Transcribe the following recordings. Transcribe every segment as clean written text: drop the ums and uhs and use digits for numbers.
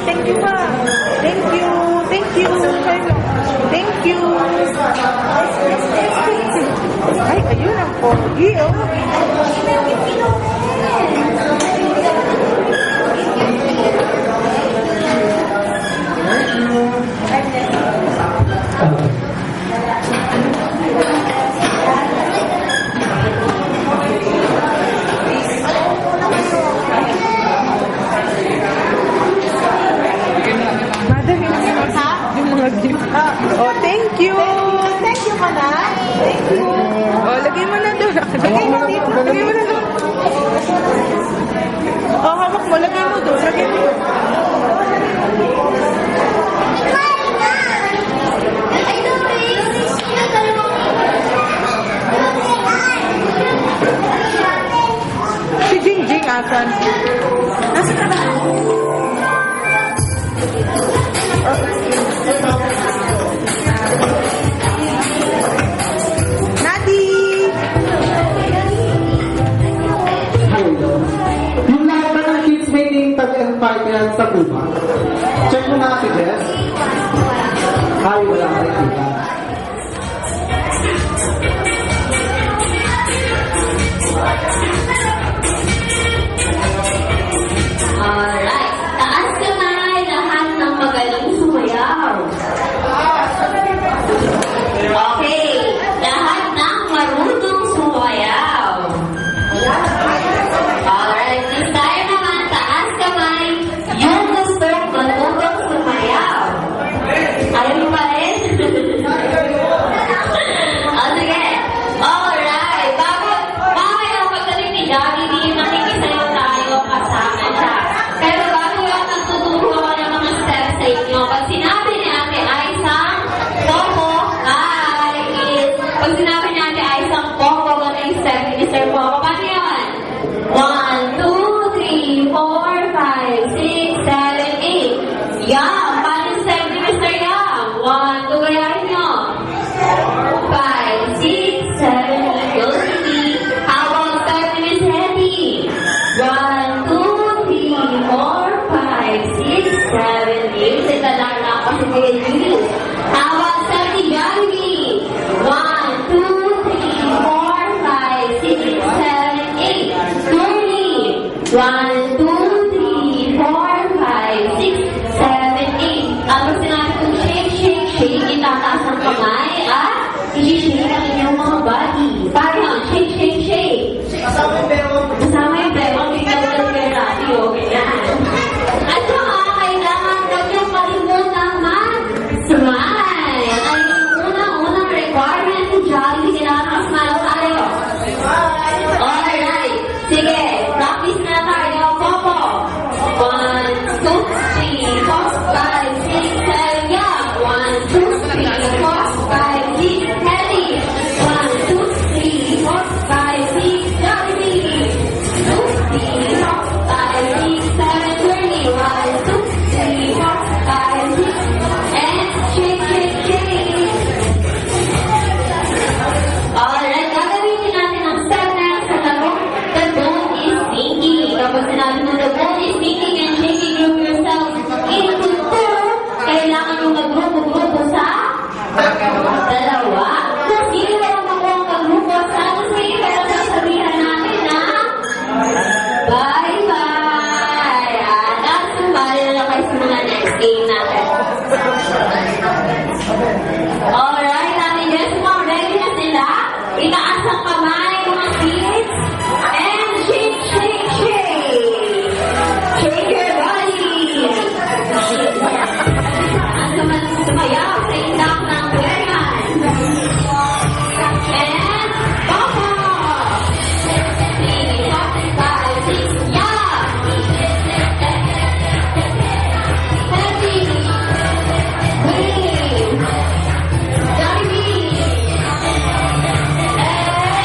Thank you pa. Thank you. Thank you. Thank you. Ay, ayun ang pogi, oh. Oh, thank you. Thank you, Mana. Thank you. Oh, lagay mo na doon. Lagay mo dito. Lagay mo na doon. Oh, hawak mo. Lagay mo doon. Lagay mo. Si Jingjing asan? Nasa trabaho. Nadi! Yung lahat ba ng kids may name tag and party yan sa Cuba? Check mo na si Jess. Ay, wala ka rin kita. Alright. Taas kamay lahat ng magaling sumayaw. Okay. Lahat ng marunong sumayaw. Alright. This time naman, taas kamay yung gusto marunong sumayaw. Ayaw mo ba rin? Oh, sige. Alright. Bago yung pagdating ni Jollibee, makikisayaw tayo kasama siya. Pero bago yung nagtuturo ko ng mga steps sa inyo, pag sinabi ni Ate Aisang Popo, pag sinabi ni Ate Aisang Popo, ano yung step ni Mr. Popo? Paano yun? 1, 2, 3, 4, 5, 6, 7, 8. Yang! Paano yung step ni Mr. Yang? 1, 2, gayahin nyo. 5, 6, 7, 8. You'll see. How about step ni Miss Hetty? 1, 2, 3, 4, 5, 6, 7, 8. Ito lang na kasi kaya Julius. How about step ni Jollibee? 1, 2, 3, 4, 5, 6, 7, 8. Curly. 1, 2, 3, 4, 5, 6, 7, 8. Tapos sinabi kong shake, shake, shake. Itataas ang kamay at i-shake ang inyong mga body. Parang shake, shake, shake. Kasama yung bewang. Tingnan mo lang kayo radio. Ganyan. At saka, kailangan daw yung kalimutan mag-smile. Ay, yung unang requirement ni Jollibee, kailangan mag-smile tayo. Alright. Sige, practice na tayo. Popo. 1, 2, 3, 4, 5, 6, 7, yeah. 1, 2, 3, 4, 5, 6, Hetty. 1, 2, 3, 4, 5, 6, Jollibee. 2, 3, 4, 5, 6, 7, Curly. 1, 2, 3, 4, 5, 6, and shake, shake, shake. Alright, gagamitin natin ang step na yan sa tanong, the bone is thinking. Kapag sinabi mo, the bone is thinking and shaking, group yourself into two, kailangan yung mag-grupo-grupo sa dalawa. Kung sino lang ako ang mag-grupo sa sige, pero sasabihan natin na bye-bye. At sumali na lang kayo sa mga next game natin. Alright, natin guys, kung ready na sila, itaas ang kamay mga kids, and shake, shake, shake. Shake your body. Ang sumayaw sa indak ng Berman. And Papa. 3, 4, 5, 6, yeah. Happy. Brave. Jollibee. And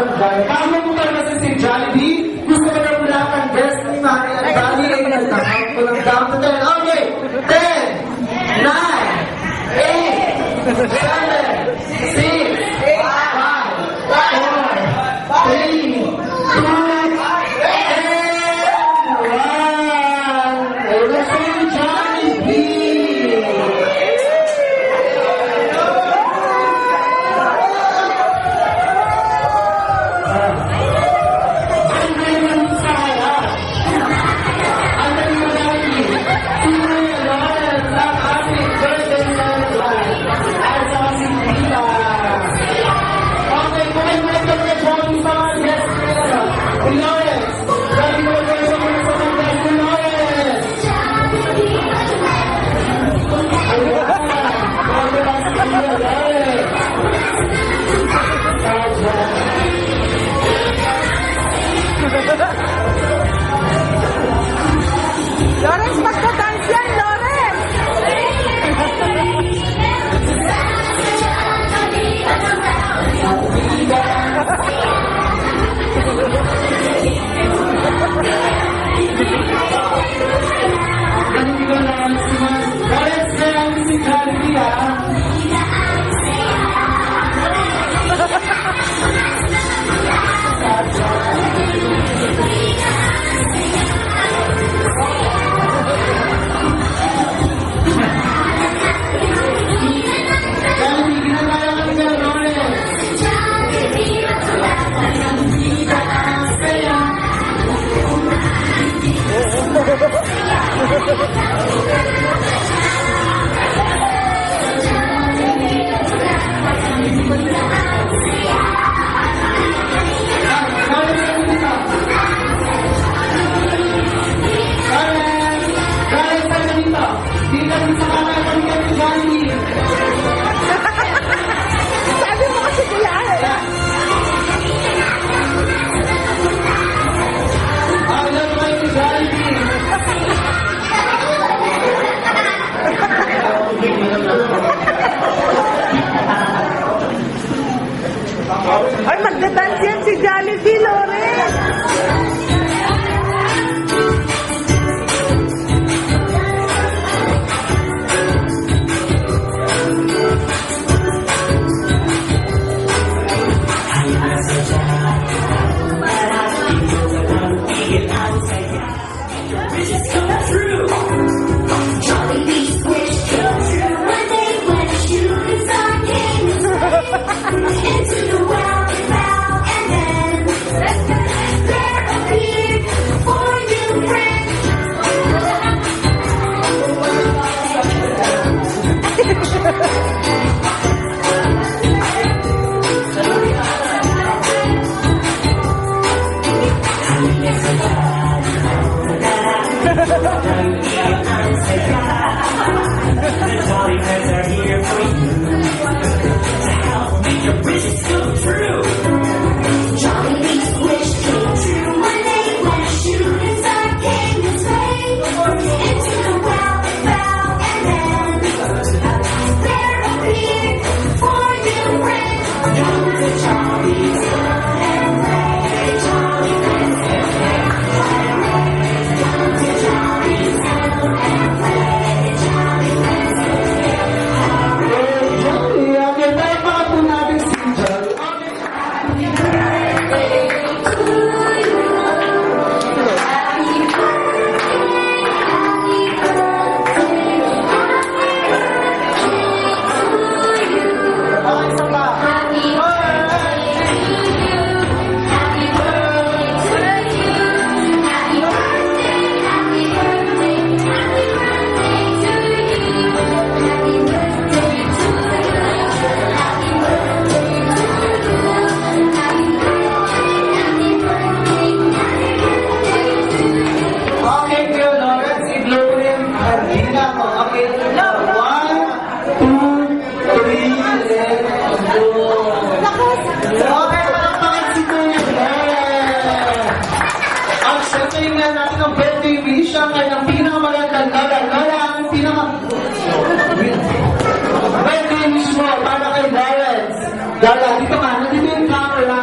Jollibee. Paano mo ba kasi si Jollibee? Gusto ko na mula ang best ni Mari at Bali ay nagkakap ko ng down to 10. Okay, 10, 9, 8, 7, 6, 5, 4, 3, 2, Lawrence, magka-dance yan, Lawrence! Sabi mo kasi kuya eh. Ay, magda-dance yan si Jollibee, Lawrence! Jollibee's wish came true when they went shooting star games into the well without, and then there appeared four new friends. Jollibee's wish came true when they went shooting star games into the well without, and then there appeared four new friends. Come to Jollibee's and play. Jolly friends and play. Come to Jollibee's and play. Jolly friends and Okay, tayo pa po natin si Jollibee. Okay, Kuya Lawrence, i-blow rin. Hindi na ako. Okay, 1, 2, 3, let's go. Okay, palakpakan si Kuya Glenn. At syempre, tingnan natin ang birthday wish siya kay ng pinakamagandang lola. Ang birthday wish mo para kay Lawrence. Lala, dito ka. Nandito yung camera.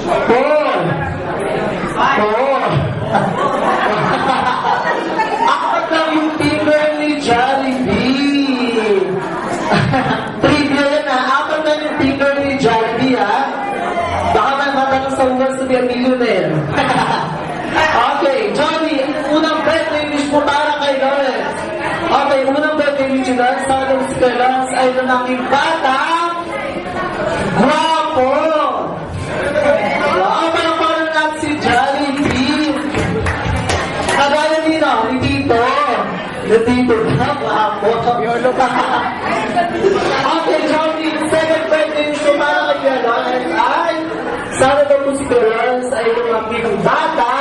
Four. Apat lang yung finger ni Jollibee. Trivia yan ha. Apat lang yung finger ni Jollibee ha. Baka may matanong sa uwan to be a millionaire. Okay, Johnny, unang birthday wish mo para kay Lawrence. Okay, unang birthday wish mo Lawrence. Sa ating si Lawrence ay lalaking bata. Guwapo! Parang natin si Jollibee. Kagaya nino, ni Tito. Ni Tito na, guwapo. Okay, Johnny, second birthday wish mo para kay Lawrence ay sana daw po si Lawrence ay lalaking bata.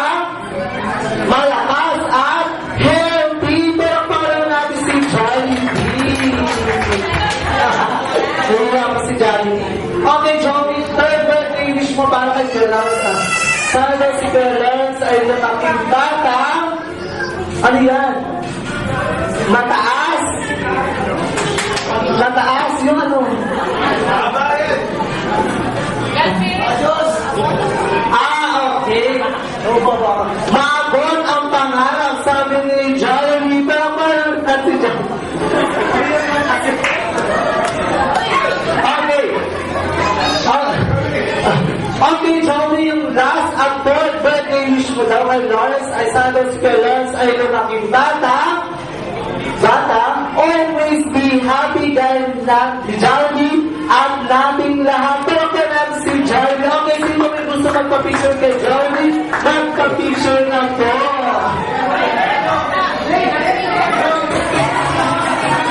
Malakas at healthy. Pero parang natin si Jollibee. Wala pa si Jollibee. Okay, Johnny, third birthday wish mo para kay Lawrence. Sana daw si Lawrence ay lalaking bata. Ano yan? Mataas. Mataas yung ano? Okay. Magon ang pangarap, sabi ni Jollibee. Pero parang natin dyan. Okay. Okay, Jollibee, yung last at fourth birthday wish mo daw kay Lawrence ay sana daw si Lawrence ay lalaking bata. Always be happy dahil na si Jollibee at nating lahat. Pero kaya si Jollibee. Okay, sino may gusto magpa-picture kay Jollibee? Magpa-picture na po.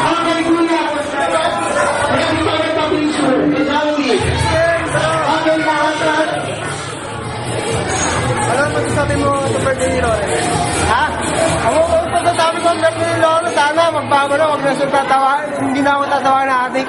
Okay, kuya. Pwede ka magpa-picture kay Jollibee. Okay, lahat. Ano ang pagsasabi mo sa birthday ni Lawrence? Ha? Ako ang pagsasabi ko ang birthday ni Lawrence, sana magbago na, huwag na siya tatawa, hindi na ako tatawa na adik.